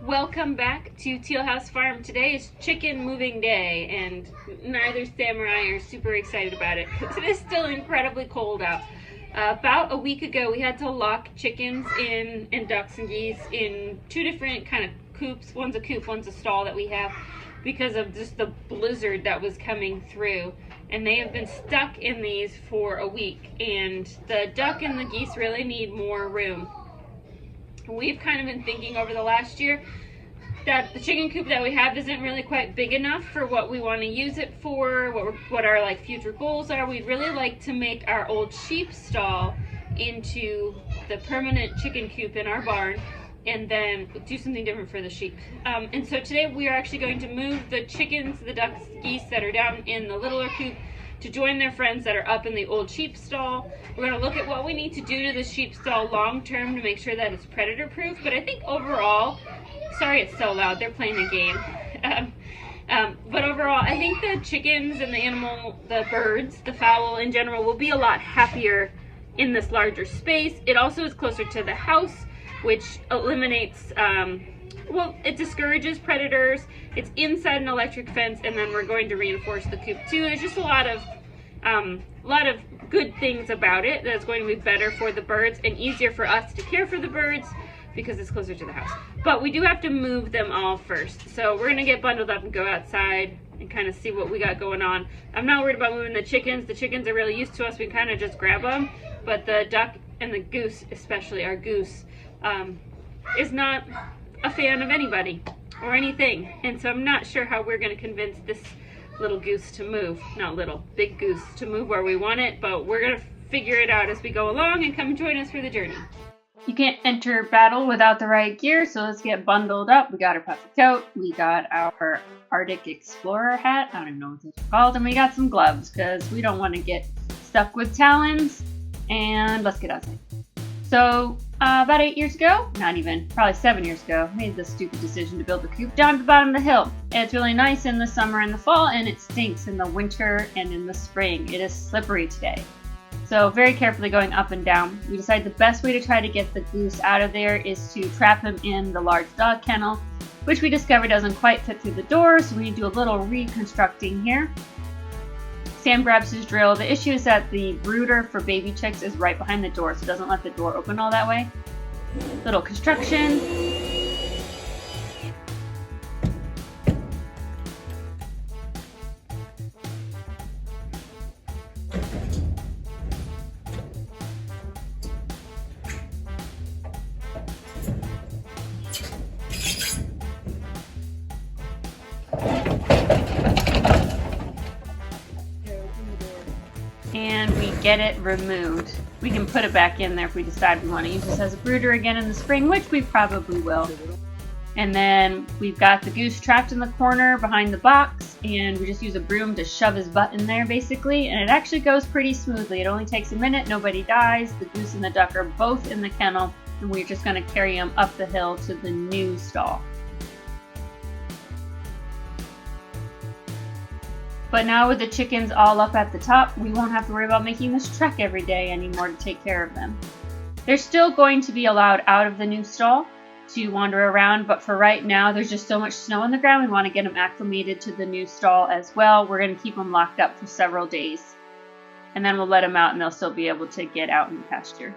Welcome back to Teal House Farm. Today is chicken moving day, and neither Sam or I are super excited about it because it is still incredibly cold out. About a week ago, we had to lock chickens in and ducks and geese in two different kind of coops. One's a coop, one's a stall that we have because of just the blizzard that was coming through. And they have been stuck in these for a week, and the duck and the geese really need more room. We've kind of been thinking over the last year that the chicken coop that we have isn't really quite big enough for what we want to use it for, what our like future goals are. We'd really like to make our old sheep stall into the permanent chicken coop in our barn, and then do something different for the sheep. And so today we are actually going to move the chickens, the ducks, geese that are down in the littler coop to join their friends that are up in the old sheep stall. We're going to look at what we need to do to the sheep stall long term to make sure that it's predator proof. But I think overall, sorry it's so loud, they're playing a game. But overall, I think the chickens and the birds, the fowl in general, will be a lot happier in this larger space. It also is closer to the house, which eliminates, it discourages predators. It's inside an electric fence, and then we're going to reinforce the coop too. There's just a lot of good things about it that's going to be better for the birds and easier for us to care for the birds because it's closer to the house. But we do have to move them all first. So we're gonna get bundled up and go outside and kind of see what we got going on. I'm not worried about moving the chickens. The chickens are really used to us. We kind of just grab them. But the duck and the goose, especially our goose, is not a fan of anybody or anything, and so I'm not sure how we're going to convince this little goose to move, not little, big goose to move where we want it, but we're going to figure it out as we go along, and come join us for the journey. You can't enter battle without the right gear, so let's get bundled up. We got our puffy coat, we got our Arctic Explorer hat, I don't even know what it's called, and we got some gloves because we don't want to get stuck with talons, and let's get outside. So about 8 years ago, not even, probably 7 years ago, made the stupid decision to build the coop down at the bottom of the hill. It's really nice in the summer and the fall, and it stinks in the winter and in the spring. It is slippery today. So very carefully going up and down, we decided the best way to try to get the goose out of there is to trap him in the large dog kennel, which we discovered doesn't quite fit through the door, so we need to do a little reconstructing here. Sam grabs his drill. The issue is that the brooder for baby chicks is right behind the door, so it doesn't let the door open all that way. Little construction. And we get it removed. We can put it back in there if we decide we want to use this as a brooder again in the spring, which we probably will. And then we've got the goose trapped in the corner behind the box, and we just use a broom to shove his butt in there basically, and it actually goes pretty smoothly. It only takes a minute, nobody dies. The goose and the duck are both in the kennel, and we're just going to carry them up the hill to the new stall. But now with the chickens all up at the top, we won't have to worry about making this trek every day anymore to take care of them. They're still going to be allowed out of the new stall to wander around, but for right now, there's just so much snow on the ground, we want to get them acclimated to the new stall as well. We're going to keep them locked up for several days, and then we'll let them out and they'll still be able to get out in the pasture.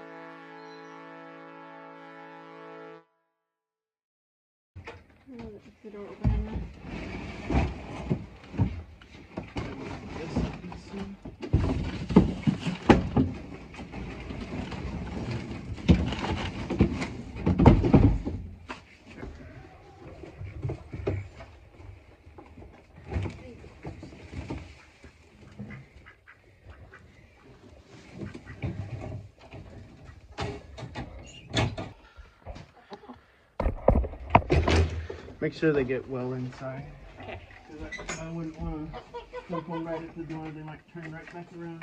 Make sure they get well inside. Okay. I wouldn't want to flip one right at the door. They might turn right back around.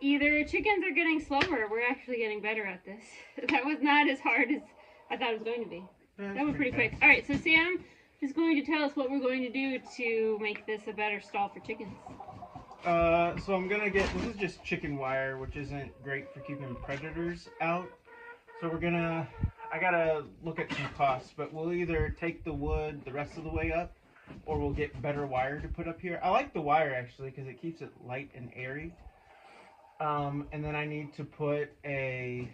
Either chickens are getting slower or we're actually getting better at this. That was not as hard as I thought it was going to be. Yeah, That went pretty quick. All right, so Sam is going to tell us what we're going to do to make this a better stall for chickens. So I'm gonna get, this is just chicken wire, which isn't great for keeping predators out. So I gotta look at some costs, but we'll either take the wood the rest of the way up, or we'll get better wire to put up here. I like the wire actually, because it keeps it light and airy. And then I need to put a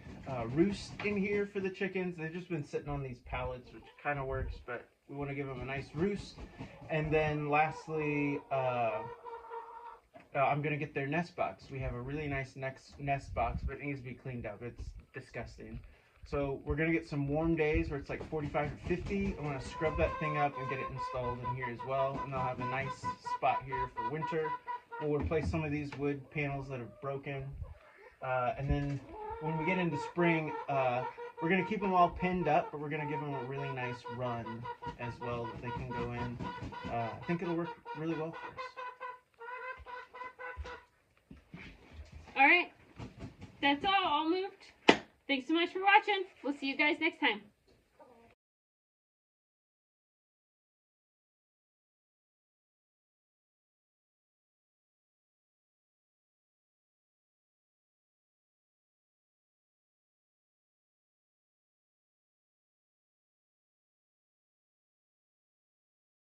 roost in here for the chickens. They've just been sitting on these pallets, which kind of works, but we want to give them a nice roost. And then lastly, I'm going to get their nest box. We have a really nice nest box, but it needs to be cleaned up. It's disgusting. So we're going to get some warm days where it's like 45 or 50. I'm going to scrub that thing up and get it installed in here as well. And I'll have a nice spot here for winter. We'll replace some of these wood panels that are broken. And then when we get into spring, we're going to keep them all pinned up, but we're going to give them a really nice run as well that they can go in. I think it'll work really well for us. All right, that's all moved. Thanks so much for watching. We'll see you guys next time.